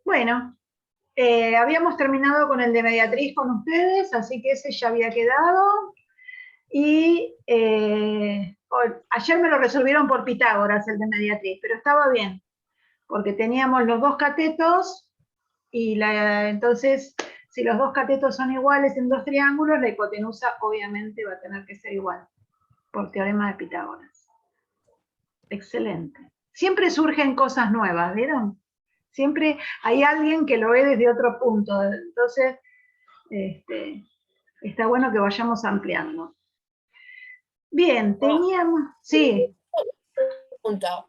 Bueno, habíamos terminado con el de mediatriz con ustedes, así que ese ya había quedado. Y ayer me lo resolvieron por Pitágoras, el de mediatriz, pero estaba bien, porque teníamos los dos catetos, y entonces, si los dos catetos son iguales en dos triángulos, la hipotenusa obviamente va a tener que ser igual, por teorema de Pitágoras. Excelente. Siempre surgen cosas nuevas, ¿vieron? Siempre hay alguien que lo ve desde otro punto, entonces está bueno que vayamos ampliando. Bien, teníamos... Sí. Pregunta.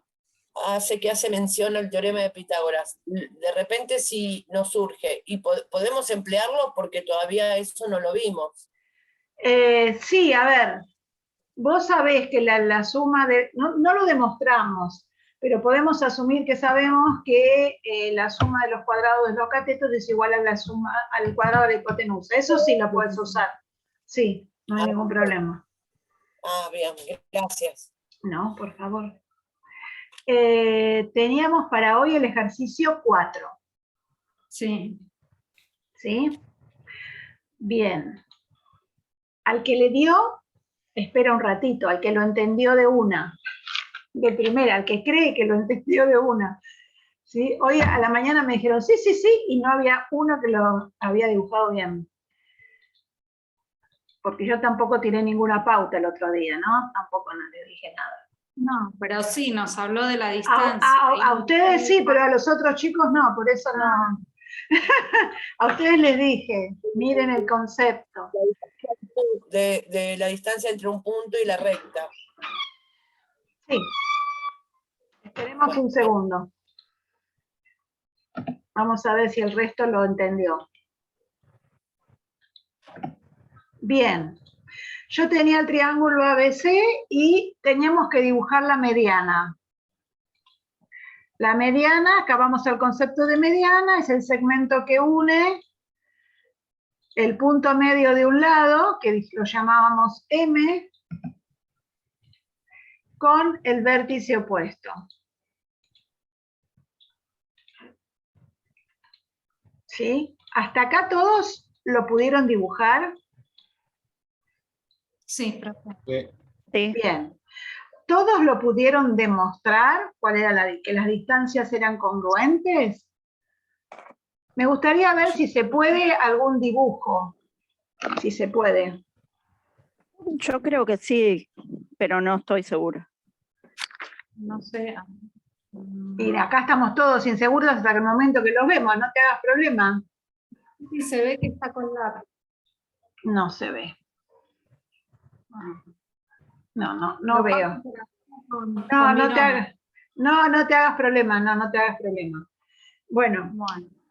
Hace que hace mención al teorema de Pitágoras. De repente si nos surge, ¿y podemos emplearlo? Porque todavía eso no lo vimos. Sí, a ver, vos sabés que la suma de... No lo demostramos, pero podemos asumir que sabemos que la suma de los cuadrados de los catetos es igual a la suma al cuadrado de la hipotenusa. Eso sí lo puedes usar. Sí, no hay ningún problema. Bien, gracias. No, por favor. Teníamos para hoy el ejercicio 4. Sí. ¿Sí? Bien. Al que le dio, espera un ratito, al que lo entendió de una. De primera, al que cree que lo entendió de una. ¿Sí? Hoy a la mañana me dijeron, sí, sí, sí, y no había uno que lo había dibujado bien. Porque yo tampoco tiré ninguna pauta el otro día, ¿no? Tampoco no le dije nada. No, pero sí, nos habló de la distancia. A ustedes sí, pero a los otros chicos no, por eso no. A ustedes les dije, miren el concepto. De la distancia entre un punto y la recta. Sí. Esperemos un segundo. Vamos a ver si el resto lo entendió. Bien. Yo tenía el triángulo ABC y teníamos que dibujar la mediana. La mediana, acá vamos al concepto de mediana, es el segmento que une el punto medio de un lado, que lo llamábamos M, con el vértice opuesto. ¿Sí? ¿Hasta acá todos lo pudieron dibujar? Sí, profe. Sí. Bien. ¿Todos lo pudieron demostrar? ¿Cuál era que las distancias eran congruentes? Me gustaría ver si se puede algún dibujo. Si se puede. Yo creo que sí, pero no estoy segura. No sé. Y acá estamos todos inseguros hasta el momento que los vemos, no te hagas problema. Sí, se ve que está con lápiz. No se ve. No veo. No te hagas problema, no te hagas problema. Bueno,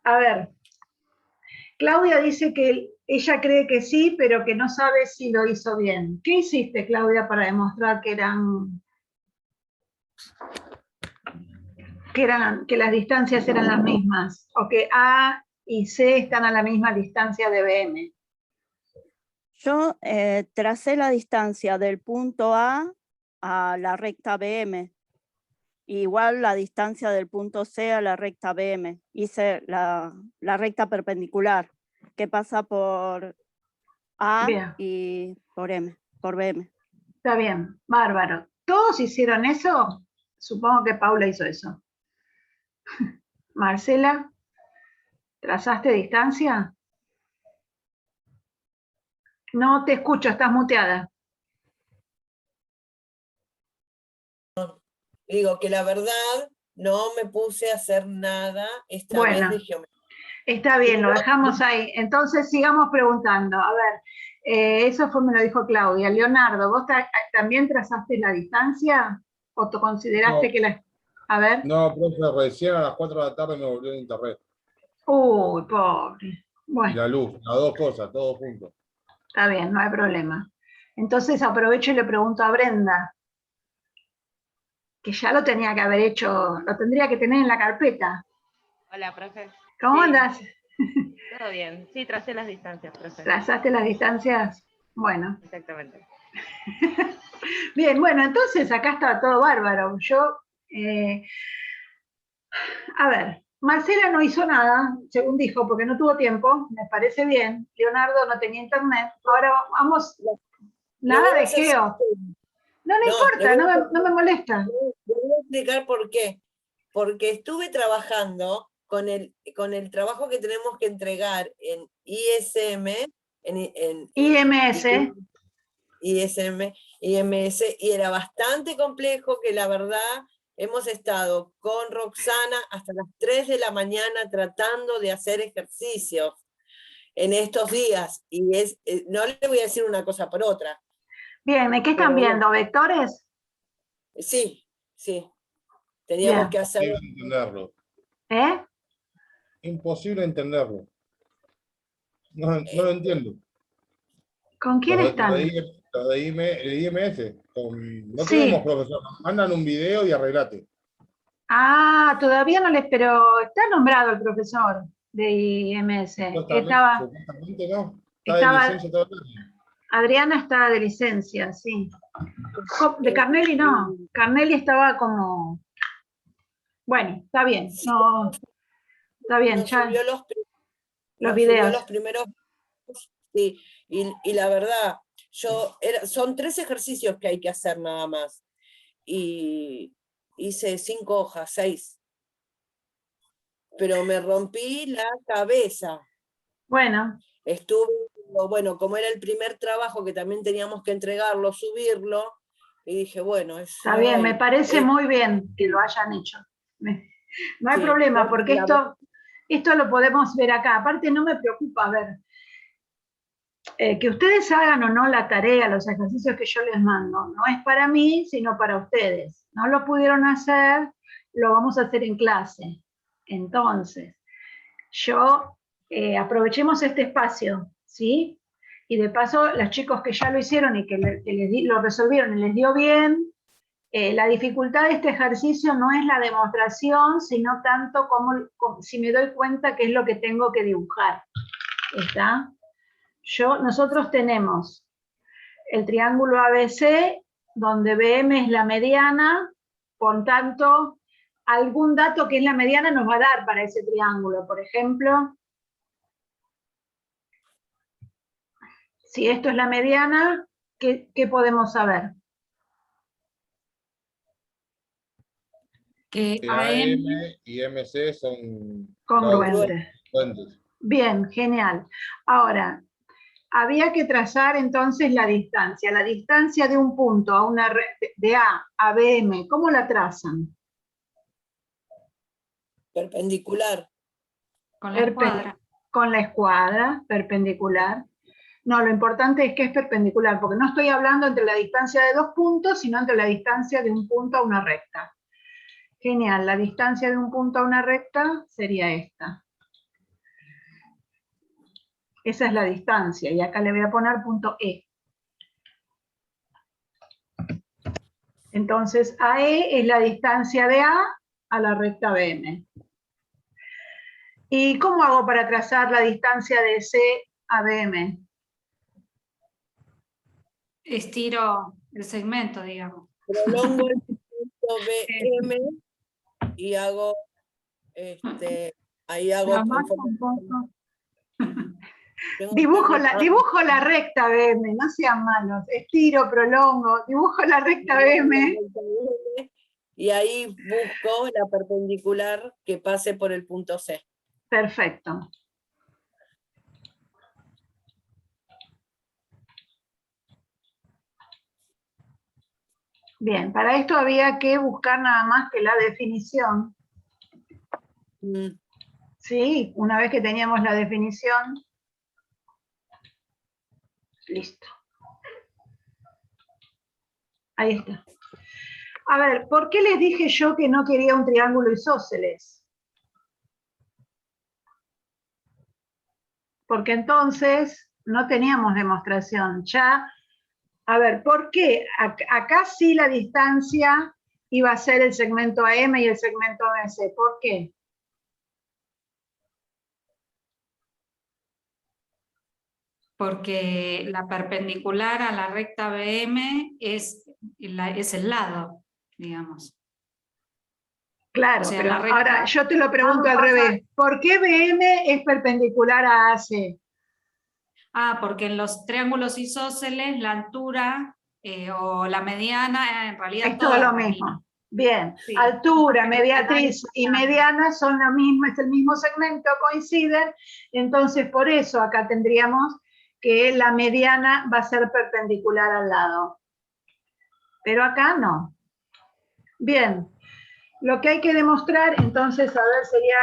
a ver. Claudia dice que ella cree que sí, pero que no sabe si lo hizo bien. ¿Qué hiciste, Claudia, para demostrar que las distancias eran las mismas? O que A y C están a la misma distancia de BM. Yo tracé la distancia del punto A la recta BM. Igual la distancia del punto C a la recta BM. Hice la recta perpendicular que pasa por A Bien. Y por BM. Está bien, bárbaro. ¿Todos hicieron eso? Supongo que Paula hizo eso. Marcela, ¿trazaste distancia? No te escucho, estás muteada. Digo que la verdad no me puse a hacer nada esta vez de geometría. Está bien, lo dejamos ahí. Entonces sigamos preguntando. A ver, eso me lo dijo Claudia. Leonardo, ¿vos también trazaste la distancia? ¿O te consideraste que la... A ver. No, profe, recién a las 4 de la tarde me volvió el internet. Uy, pobre. Bueno. Y la luz, las dos cosas, todos juntos. Está bien, no hay problema. Entonces aprovecho y le pregunto a Brenda, que ya lo tenía que haber hecho, lo tendría que tener en la carpeta. Hola, profe. ¿Cómo andas? Todo bien. Sí, tracé las distancias, profe. ¿Trazaste las distancias? Bueno. Exactamente. Bien, bueno, entonces acá está todo bárbaro. Yo A ver, Marcela no hizo nada, según dijo, porque no tuvo tiempo, me parece bien. Leonardo no tenía internet. Ahora vamos, nada voy a de hacer geo. No, no No, importa, le voy a no me molesta. Le voy a explicar por qué. Porque estuve trabajando con el trabajo que tenemos que entregar en ISM, IMS, ISM, IMS, y era bastante complejo que la verdad hemos estado con Roxana hasta las 3 de la mañana tratando de hacer ejercicios en estos días. Y no le voy a decir una cosa por otra. bien, ¿qué están Pero viendo? ¿Vectores? Sí, sí. Teníamos Bien. que hacer. Imposible entenderlo. ¿Eh? Imposible entenderlo. No lo entiendo. ¿Con quién Lo están? de IMS. No Sí. tenemos profesor. Nos mandan un video y arreglate. Ah, todavía no les, pero está nombrado el profesor de IMS. Supuestamente no. Está de estaba, licencia todo el año. Adriana está de licencia, sí. De Carnelli no. Carnelli estaba como. Bueno, está bien. No, está bien, Nos ya. subió Los subió videos. los primeros. Sí, y la verdad, son 3 ejercicios que hay que hacer nada más. Y hice 5 hojas, 6. Pero me rompí la cabeza. Bueno, Bueno, como era el primer trabajo que también teníamos que entregarlo, subirlo, y dije, bueno, está bien, me parece muy bien que lo hayan hecho. No hay sí, problema, no, porque la esto lo podemos ver acá. Aparte, no me preocupa, a ver, que ustedes hagan o no la tarea, los ejercicios que yo les mando, no es para mí, sino para ustedes. No lo pudieron hacer, lo vamos a hacer en clase. Entonces, aprovechemos este espacio, ¿sí? Y de paso, los chicos que ya lo hicieron y que lo resolvieron y les dio bien, la dificultad de este ejercicio no es la demostración, sino tanto como si me doy cuenta qué es lo que tengo que dibujar. ¿Está? Nosotros tenemos el triángulo ABC, donde BM es la mediana, por tanto, algún dato que es la mediana nos va a dar para ese triángulo. Por ejemplo, si esto es la mediana, ¿qué podemos saber? Que AM y MC son Congruentes. congruentes. Bien, genial. Ahora, había que trazar entonces la distancia. La distancia de un punto a una red de A a BM, ¿cómo la trazan? perpendicular. con la escuadra. Con la escuadra, perpendicular. No, lo importante es que es perpendicular, porque no estoy hablando entre la distancia de 2 puntos, sino entre la distancia de un punto a una recta. Genial, la distancia de un punto a una recta sería esta. Esa es la distancia, y acá le voy a poner punto E. Entonces, AE es la distancia de A a la recta BM. ¿Y cómo hago para trazar la distancia de C a BM? Estiro el segmento, digamos. Prolongo el punto BM y hago, ahí hago... Lo marco un poco. Dibujo la recta BM, no sean malos. Estiro, prolongo, dibujo la recta BM. Y ahí busco la perpendicular que pase por el punto C. Perfecto. Bien, para esto había que buscar nada más que la definición. Sí, una vez que teníamos la definición, listo. Ahí está. A ver, ¿por qué les dije yo que no quería un triángulo isósceles? Porque entonces no teníamos demostración. Ya, a ver, ¿por qué? Acá sí la distancia iba a ser el segmento AM y el segmento MC. ¿Por qué? Porque la perpendicular a la recta BM es el lado, digamos. Claro, O sea, pero la recta- ahora yo te lo pregunto Ah, al pasa- revés. ¿Por qué BM es perpendicular a AC? porque en los triángulos isósceles la altura o la mediana en realidad Es todo toda lo es la mismo. misma. Bien, Sí. altura, Porque mediatriz y mediana son lo mismo, es el mismo segmento, coinciden, entonces por eso acá tendríamos que la mediana va a ser perpendicular al lado. Pero acá no. Bien, lo que hay que demostrar, entonces, a ver, sería,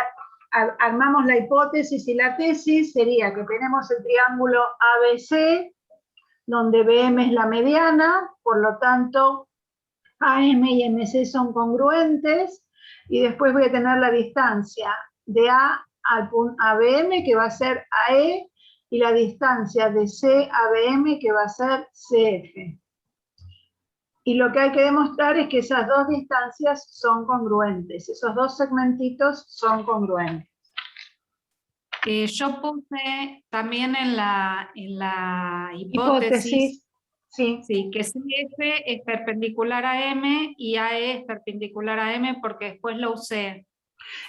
armamos la hipótesis y la tesis, sería que tenemos el triángulo ABC, donde BM es la mediana, por lo tanto, AM y MC son congruentes, y después voy a tener la distancia de A a BM, que va a ser AE, y la distancia de C a BM, que va a ser CF. Y lo que hay que demostrar es que esas dos distancias son congruentes, esos dos segmentitos son congruentes. Yo puse también en la hipótesis, Sí. sí, que CF es perpendicular a M y AE es perpendicular a M porque después lo usé.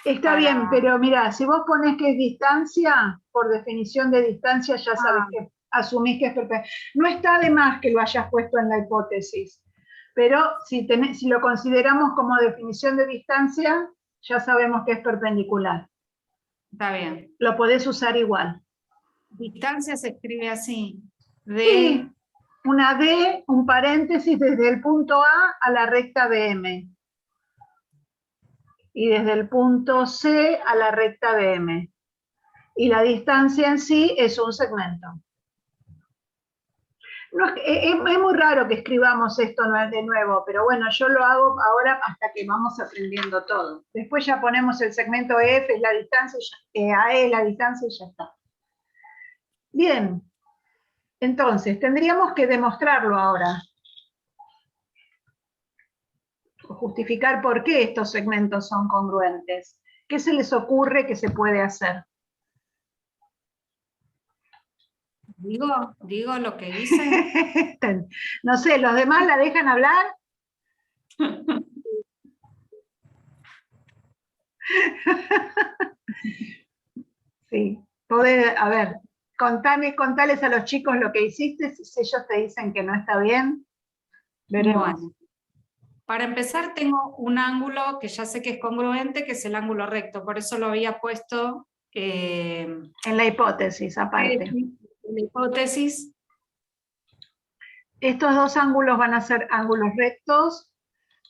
Está para- bien, pero mira, si vos pones que es distancia, por definición de distancia ya sabes que asumís que es perpendicular. No está de más que lo hayas puesto en la hipótesis, pero si lo consideramos como definición de distancia, ya sabemos que es perpendicular. Está bien. Lo podés usar igual. Distancia se escribe así. Sí, una D, un paréntesis desde el punto A la recta BM. Y desde el punto C a la recta BM. Y la distancia en sí es un segmento. No, es muy raro que escribamos esto de nuevo, pero bueno, yo lo hago ahora hasta que vamos aprendiendo todo. Después ya ponemos el segmento F, la distancia, AE, la distancia y ya está. Bien, entonces tendríamos que demostrarlo ahora. Justificar por qué estos segmentos son congruentes. ¿Qué se les ocurre que se puede hacer? Digo lo que hice. No sé, ¿los demás la dejan hablar? Sí, podés, a ver, contales a los chicos lo que hiciste, si ellos te dicen que no está bien, veremos. Bueno, para empezar tengo un ángulo que ya sé que es congruente, que es el ángulo recto, por eso lo había puesto En la hipótesis, aparte. en la hipótesis. Estos dos ángulos van a ser ángulos rectos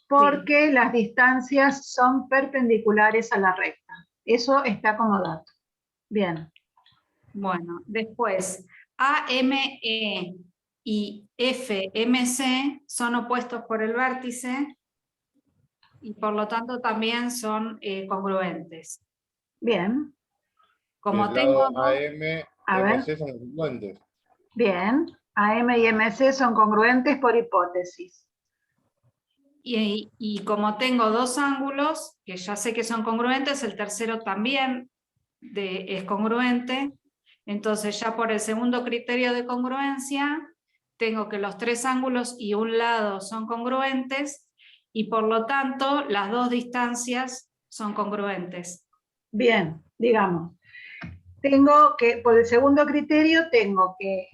porque las distancias son perpendiculares a la recta. Eso está como dato. Bien. Bueno, después AME y FMC son opuestos por el vértice y por lo tanto también son congruentes. Bien. Como Del tengo lado dos, AM A y ver. MC son congruentes. Bien. AM y MC son congruentes por hipótesis. y como tengo dos ángulos, que ya sé que son congruentes, el tercero también es congruente, entonces ya por el segundo criterio de congruencia, tengo que los tres ángulos y un lado son congruentes, y por lo tanto las dos distancias son congruentes. Bien, digamos. Tengo que, por el segundo criterio, tengo que,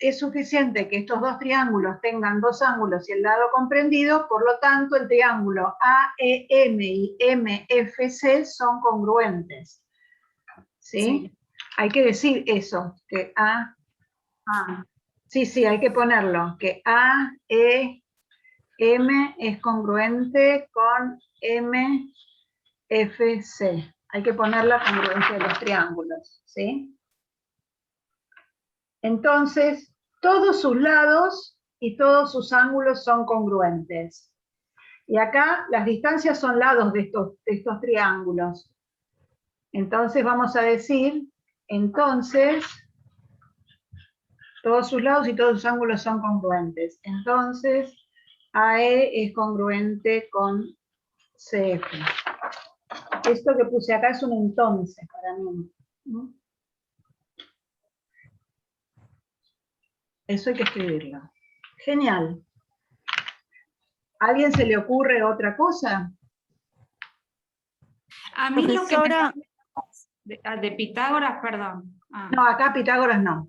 es suficiente que estos dos triángulos tengan dos ángulos y el lado comprendido, por lo tanto el triángulo AEM y MFC son congruentes. ¿Sí? Sí. Hay que decir eso, que sí, hay que ponerlo, que AEM es congruente con MFC. Hay que poner la congruencia de los triángulos, ¿sí? Entonces, todos sus lados y todos sus ángulos son congruentes. Y acá las distancias son lados de estos triángulos. Entonces vamos a decir, entonces, todos sus lados y todos sus ángulos son congruentes. Entonces, AE es congruente con CF. Esto que puse acá es un entonces para mí, ¿no? Eso hay que escribirlo. Genial. ¿A alguien se le ocurre otra cosa? A mí lo que me Profesora, de Pitágoras, perdón. No, acá Pitágoras no.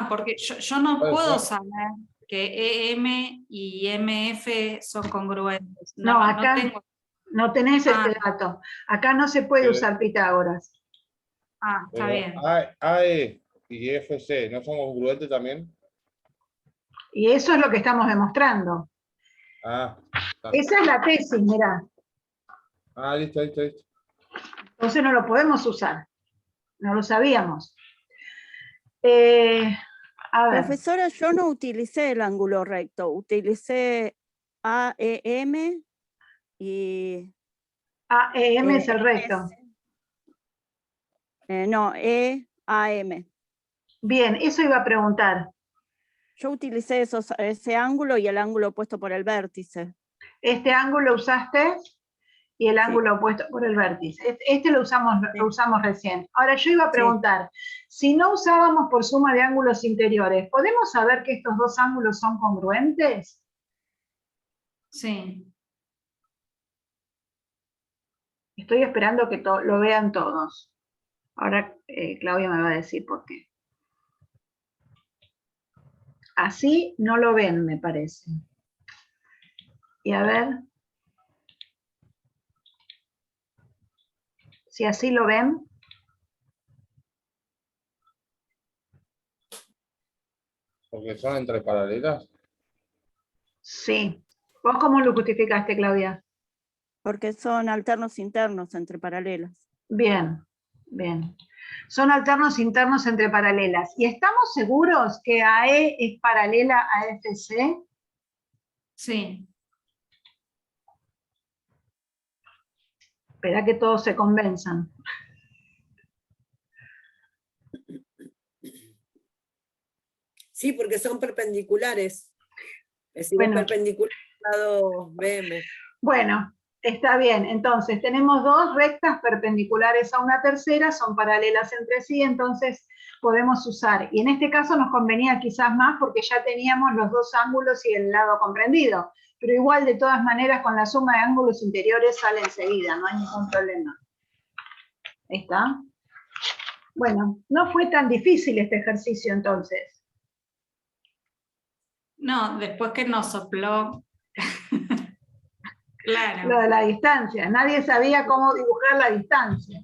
Porque yo no Puede puedo ser. saber que EM y MF son congruentes. No, acá tengo. no tenés este Ah. dato. Acá no se puede usar Pitágoras. Está Pero bien. AE y FC, ¿no son congruentes también? Y eso es lo que estamos demostrando. Ah, está. Esa es la tesis, mirá. Listo. Entonces no lo podemos usar. No lo sabíamos. A ver. profesora, yo no utilicé el ángulo recto, utilicé AEM y... AEM es el recto. No, EAM. Bien, eso iba a preguntar. Yo utilicé ese ángulo y el ángulo opuesto por el vértice. Este ángulo usaste y el Sí. ángulo opuesto por el vértice. Este lo usamos recién. Ahora yo iba a preguntar, si no usábamos por suma de ángulos interiores, ¿podemos saber que estos dos ángulos son congruentes? Sí. Estoy esperando que lo vean todos. Ahora Claudia me va a decir por qué. Así no lo ven, me parece. Y a ver si así lo ven. Porque son entre paralelas. Sí. ¿Vos cómo lo justificaste, Claudia? Porque son alternos internos entre paralelas. Bien, bien. Son alternos internos entre paralelas. ¿Y estamos seguros que AE es paralela a FC? Sí. Espera que todos se convenzan. Sí, porque son perpendiculares. Es decir, Bueno. es perpendicular al lado BM. Bueno, está bien. Entonces, tenemos dos rectas perpendiculares a una tercera, son paralelas entre sí, entonces podemos usar. Y en este caso nos convenía quizás más porque ya teníamos los dos ángulos y el lado comprendido. Pero igual, de todas maneras, con la suma de ángulos interiores sale enseguida, no hay ningún problema. Ahí está. Bueno, no fue tan difícil este ejercicio entonces. No, después que nos sopló. Claro. Lo de la distancia. Nadie sabía cómo dibujar la distancia.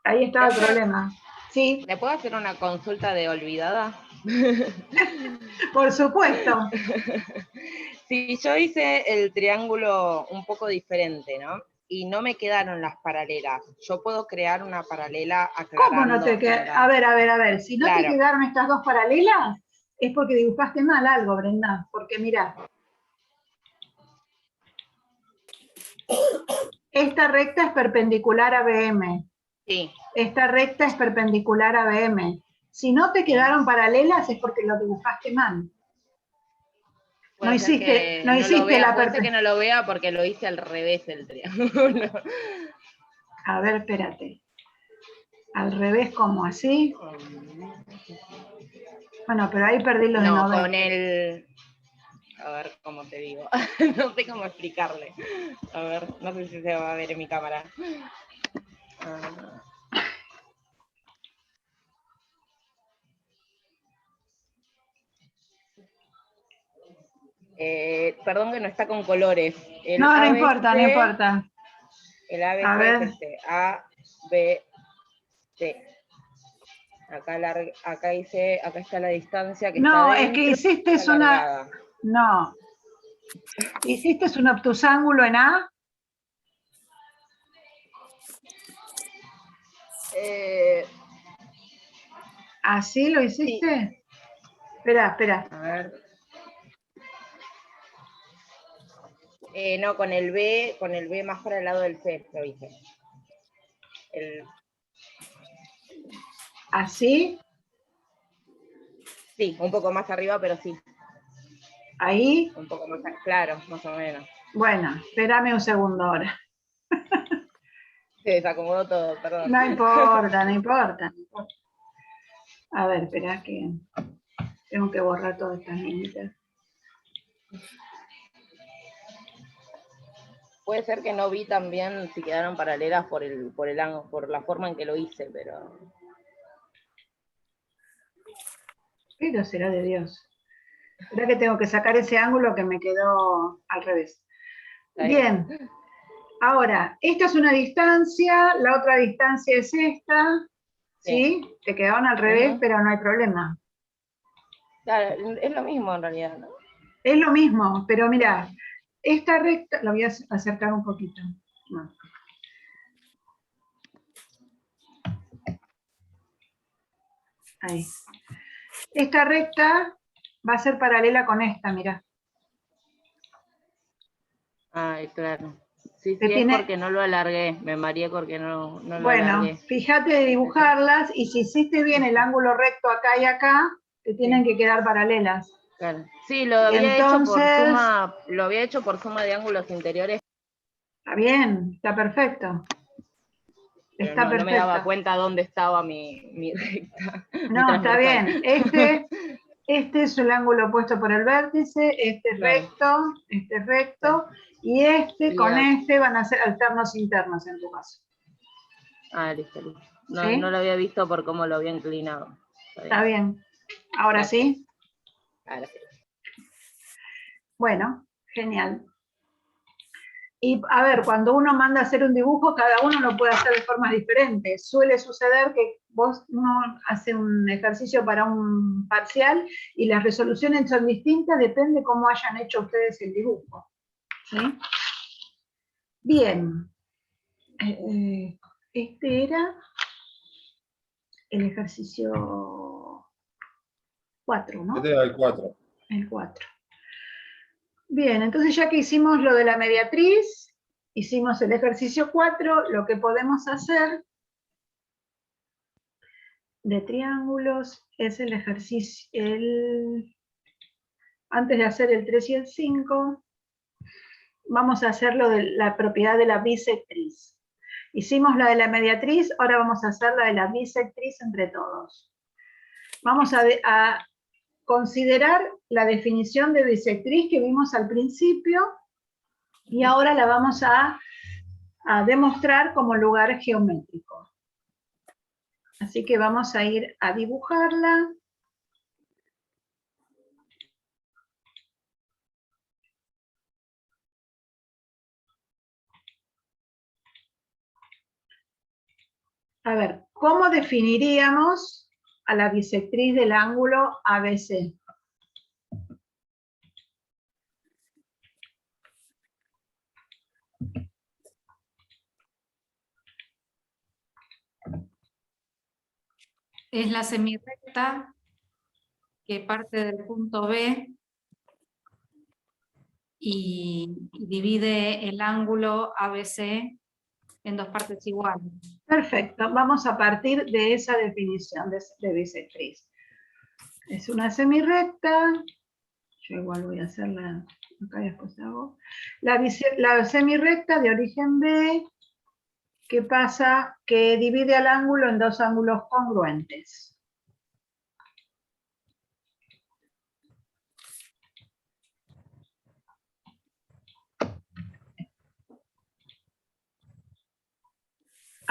Ahí estaba el problema. Sí, ¿Le puedo hacer una consulta de olvidada? por supuesto. Sí, yo hice el triángulo un poco diferente, ¿no? Y no me quedaron las paralelas. Yo puedo crear una paralela aclarando. ¿Cómo no te quedaron? A ver. Si no te Claro. quedaron estas dos paralelas, es porque dibujaste mal algo, Brenda. Porque mirá. Esta recta es perpendicular a BM. Sí. Esta recta es perpendicular a BM. Si no te quedaron paralelas es porque lo dibujaste mal. No hiciste la puede ser que no lo vea porque lo hice al revés el triángulo. A ver, espérate. Al revés, ¿cómo? ¿Así? Bueno, pero ahí perdí los de 90. Con el... A ver, ¿cómo te digo? No sé cómo explicarle. A ver, no sé si se va a ver en mi cámara. Perdón que no está con colores. No importa. El ABC A ver. es este. A, B, C. Acá está la distancia que No, está es que dentro, hiciste está alargada. No. ¿Hiciste un obtusángulo en A? ¿Así lo hiciste? Sí. Espera. A ver. No, con el B más para el lado del C lo hice. ¿Así? Sí, un poco más arriba, pero sí. ¿Ahí? Un poco más, claro, más o menos. Bueno, espérame un segundo ahora. Se desacomodó todo, perdón. No importa. A ver, espera que tengo que borrar todas estas líneas. Puede ser que no vi también si quedaron paralelas por la forma en que lo hice, pero... Pero será de Dios. Será que tengo que sacar ese ángulo que me quedó al revés. Bien. Ahora, esta es una distancia, la otra distancia es esta. ¿Sí? Te quedaron al revés, pero no hay problema. Claro, es lo mismo en realidad, ¿no? Es lo mismo, pero mira, esta recta, la voy a acercar un poquito. No. Ahí. Esta recta va a ser paralela con esta, mira. Ay, claro. Sí, Te sí, tiene- es porque no lo alargué, me mareé porque no lo Bueno, alargué. fíjate de dibujarlas y si hiciste bien el ángulo recto acá y acá, te tienen que quedar paralelas. Claro. Sí, lo Y había hecho por entonces- suma, lo había hecho por suma de ángulos interiores, Está bien, está perfecto. pero Está no me daba perfecto. cuenta dónde estaba mi recta. mi No, está transversal. bien. Este es el ángulo opuesto por el vértice, este es Claro. recto, y este con Peleado. este van a ser alternos internos en tu caso. Ah, listo, listo. No, ¿Sí? no lo había visto por cómo lo había inclinado. Está bien. Ahora Gracias. sí. Ahora sí. Bueno, genial. Y a ver, cuando uno manda a hacer un dibujo, cada uno lo puede hacer de formas diferentes. Suele suceder que uno hace un ejercicio para un parcial y las resoluciones son distintas, depende cómo hayan hecho ustedes el dibujo. ¿Sí? Bien. Este era el ejercicio 4, ¿no? Este era el 4. El 4. Bien, entonces ya que hicimos lo de la mediatriz, hicimos el ejercicio 4, lo que podemos hacer de triángulos es el ejercicio, antes de hacer el 3 y el 5, vamos a hacer lo de la propiedad de la bisectriz. Hicimos la de la mediatriz, ahora vamos a hacer la de la bisectriz entre todos. Vamos a considerar la definición de bisectriz que vimos al principio y ahora la vamos a demostrar como lugar geométrico. Así que vamos a ir a dibujarla. A ver, ¿cómo definiríamos a la bisectriz del ángulo ABC? Es la semirrecta que parte del punto B y divide el ángulo ABC en dos partes iguales. Perfecto, vamos a partir de esa definición de bisectriz. Es una semirrecta, yo igual voy a hacerla acá y después hago. La semirrecta de origen B, ¿qué pasa? Que divide al ángulo en dos ángulos congruentes.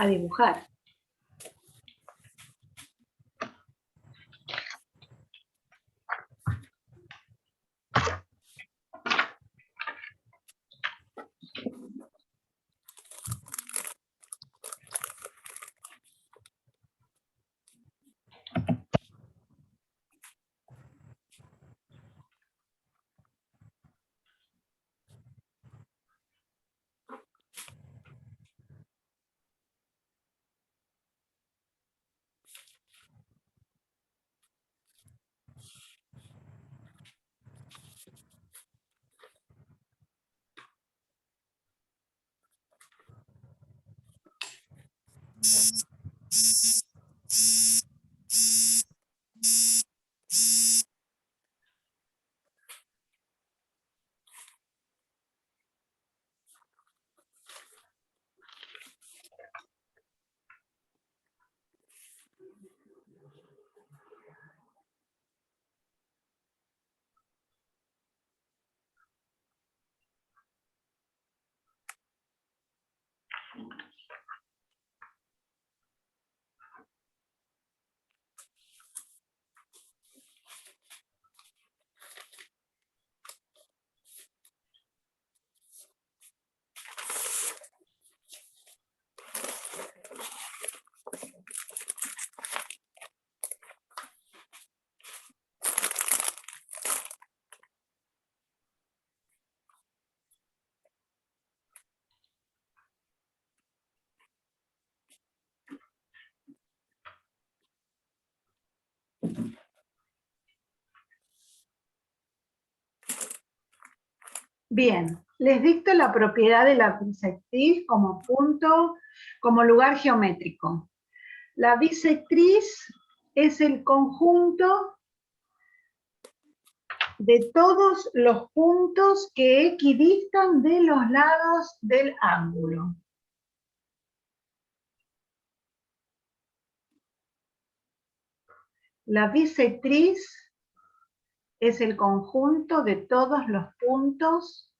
A dibujar. Bien, les dicto la propiedad de la bisectriz como punto, como lugar geométrico. La bisectriz es el conjunto de todos los puntos que equidistan de los lados del ángulo. La bisectriz es el conjunto de todos los puntos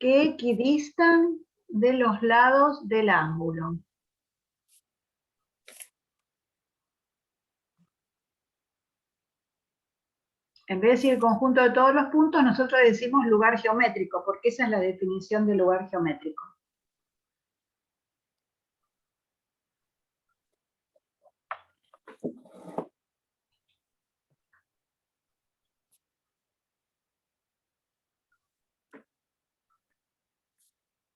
que equidistan de los lados del ángulo. En vez de decir el conjunto de todos los puntos, nosotros decimos lugar geométrico, porque esa es la definición de lugar geométrico.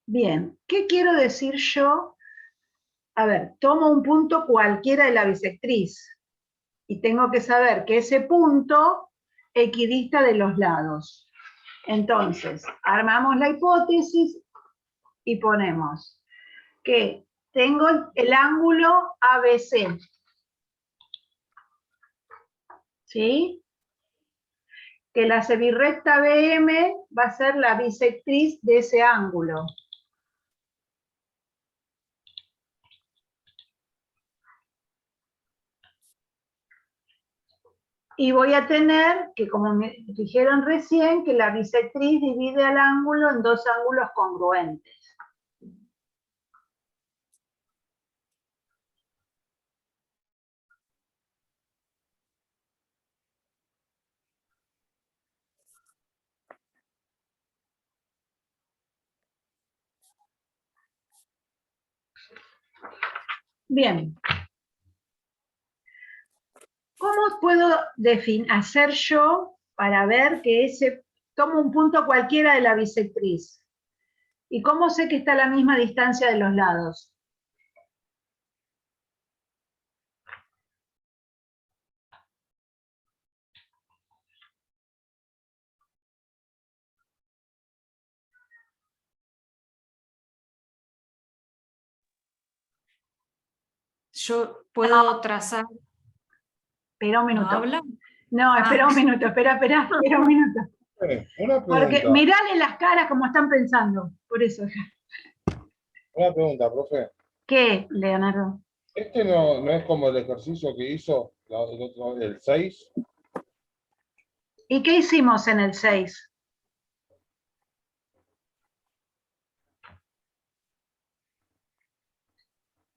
Bien, ¿qué quiero decir yo? A ver, tomo un punto cualquiera de la bisectriz y tengo que saber que ese punto equidista de los lados. Entonces, armamos la hipótesis y ponemos que tengo el ángulo ABC. ¿Sí? Que la semirrecta BM va a ser la bisectriz de ese ángulo. Y voy a tener que, como me dijeron recién, que la bisectriz divide al ángulo en dos ángulos congruentes. Bien. ¿Cómo puedo hacer yo para ver que tomo un punto cualquiera de la bisectriz? ¿Y cómo sé que está a la misma distancia de los lados? Yo puedo trazar. Espera un ¿No minuto. habla? No, espera un minuto, espera un minuto. Una Porque pregunta, mirale las caras como están pensando. Por eso. profe. ¿Qué, Leonardo? Este no es como el ejercicio que hizo el 6. ¿Y qué hicimos en el 6?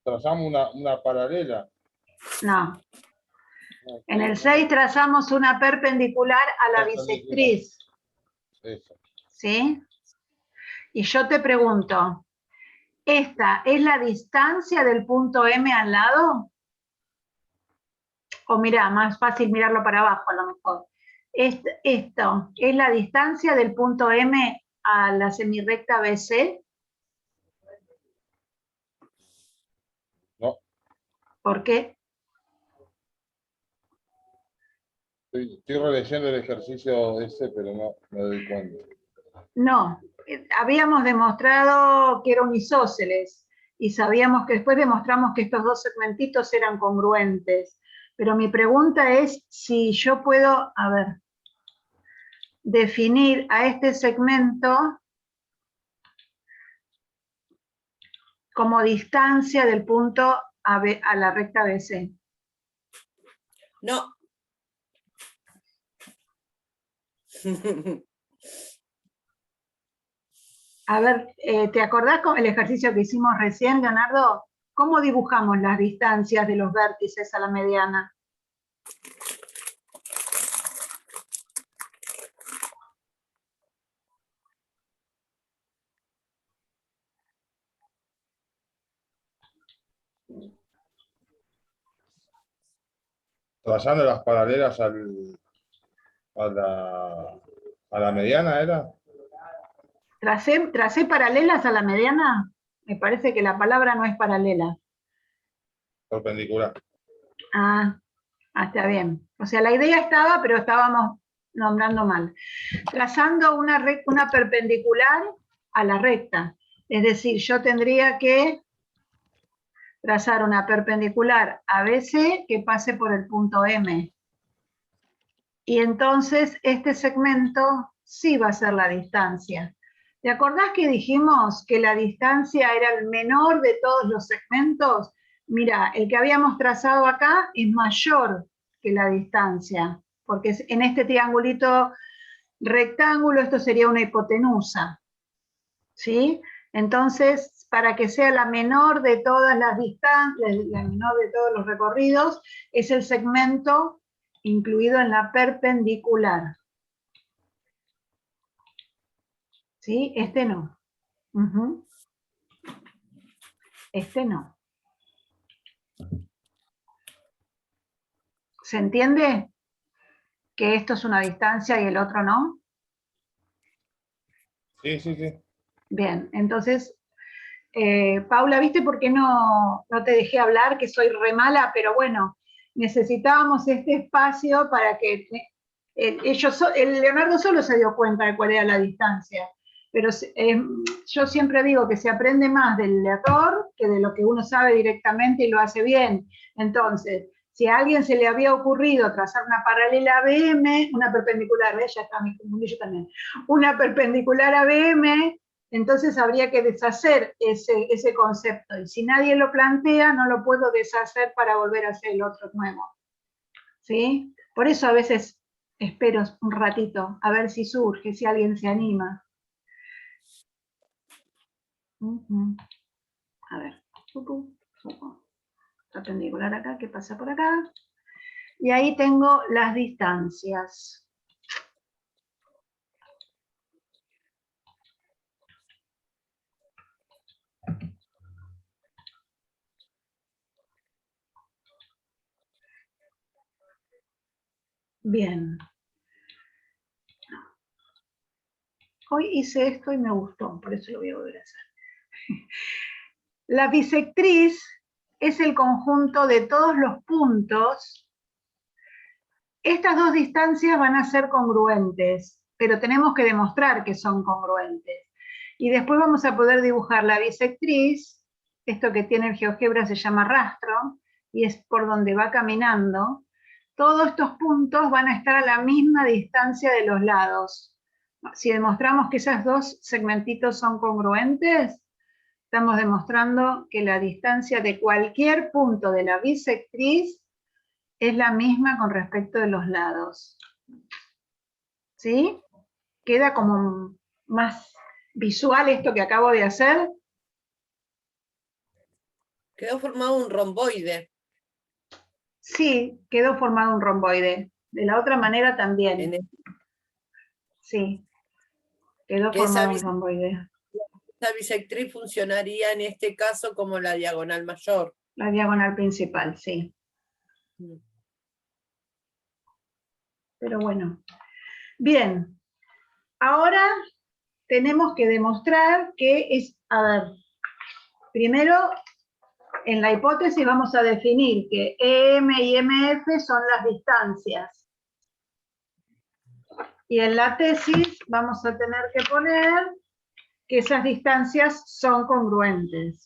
Trazamos una paralela. No. En el 6 trazamos una perpendicular a la bisectriz. Eso. ¿Sí? Y yo te pregunto, ¿esta es la distancia del punto M al lado? O mira, más fácil mirarlo para abajo a lo mejor. ¿Esto es la distancia del punto M a la semirrecta BC? No, ¿Por qué? estoy releyendo el ejercicio ese, pero no me doy cuenta. No, habíamos demostrado que era un isósceles y sabíamos que después demostramos que estos dos segmentitos eran congruentes. Pero mi pregunta es si yo puedo, a ver, definir a este segmento como distancia del punto a la recta BC. No. A ver, ¿te acordás con el ejercicio que hicimos recién, Leonardo? ¿Cómo dibujamos las distancias de los vértices a la mediana? Trazando las paralelas a la mediana, ¿era? ¿Tracé paralelas a la mediana? Me parece que la palabra no es paralela. Perpendicular. Ah, está bien. O sea, la idea estaba, pero nombrando mal. Trazando una perpendicular a la recta. Es decir, yo tendría que trazar una perpendicular ABC que pase por el punto M. Y entonces este segmento sí va a ser la distancia. ¿Te acordás que dijimos que la distancia era el menor de todos los segmentos? Mira, el que habíamos trazado acá es mayor que la distancia, porque en este triangulito rectángulo esto sería una hipotenusa, ¿sí? Entonces, para que sea la menor de todas las distancias, la menor de todos los recorridos, es el segmento incluido en la perpendicular. ¿Sí? Este no. Este no. ¿Se entiende? Que esto es una distancia y el otro no. Sí, sí, sí. Bien, entonces, Paula, ¿viste por qué no te dejé hablar? Que soy re mala, pero bueno, necesitábamos este espacio para que el Leonardo solo se dio cuenta de cuál era la distancia, pero yo siempre digo que se aprende más del error que de lo que uno sabe directamente y lo hace bien. Entonces, si a alguien se le había ocurrido trazar una paralela a BM, una perpendicular, ya está, me confundí yo también, una perpendicular a BM, entonces habría que deshacer ese concepto. Y si nadie lo plantea, no lo puedo deshacer para volver a hacer el otro nuevo. ¿Sí? Por eso a veces espero un ratito, a ver si surge, si alguien se anima. A ver. Perpendicular acá, ¿qué pasa por acá? Y ahí tengo las distancias. Bien. Hoy hice esto y me gustó, por eso lo voy a volver a hacer. La bisectriz es el conjunto de todos los puntos. Estas dos distancias van a ser congruentes, pero tenemos que demostrar que son congruentes. Y después vamos a poder dibujar la bisectriz, esto que tiene el GeoGebra se llama rastro, y es por donde va caminando. Todos estos puntos van a estar a la misma distancia de los lados. Si demostramos que esos dos segmentitos son congruentes, estamos demostrando que la distancia de cualquier punto de la bisectriz es la misma con respecto de los lados. ¿Sí? Queda como más visual esto que acabo de hacer. Quedó formado un romboide. Sí, quedó formado un romboide. De la otra manera también. Sí, quedó formado un romboide. Esta bisectriz funcionaría en este caso como la diagonal mayor. La diagonal principal, sí. Pero bueno. Bien. Ahora tenemos que demostrar que es, a ver, primero en la hipótesis vamos a definir que EM y MF son las distancias. Y en la tesis vamos a tener que poner que esas distancias son congruentes.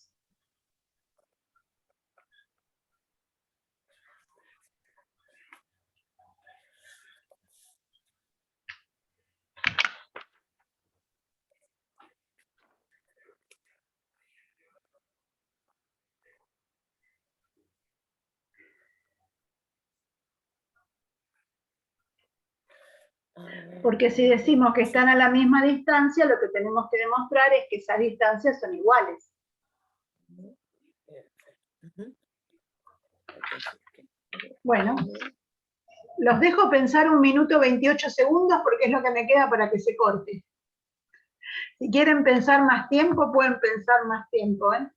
Porque si decimos que están a la misma distancia, lo que tenemos que demostrar es que esas distancias son iguales. Bueno, los dejo pensar 1 minuto 28 segundos porque es lo que me queda para que se corte. Si quieren pensar más tiempo, pueden pensar más tiempo, ¿eh?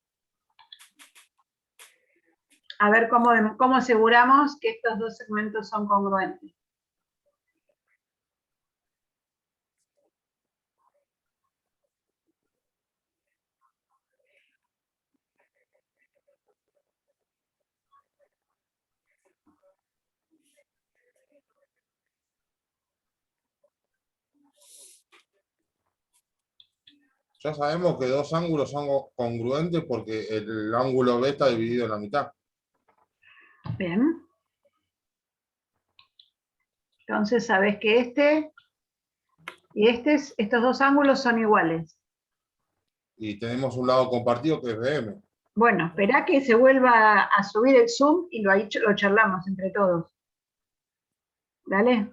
A ver cómo aseguramos que estos dos segmentos son congruentes. Ya sabemos que dos ángulos son congruentes porque el ángulo B está dividido en la mitad. Bien. Entonces sabes que este y estos dos ángulos son iguales. Y tenemos un lado compartido que es BM. Bueno, espera que se vuelva a subir el zoom y lo charlamos entre todos. Dale.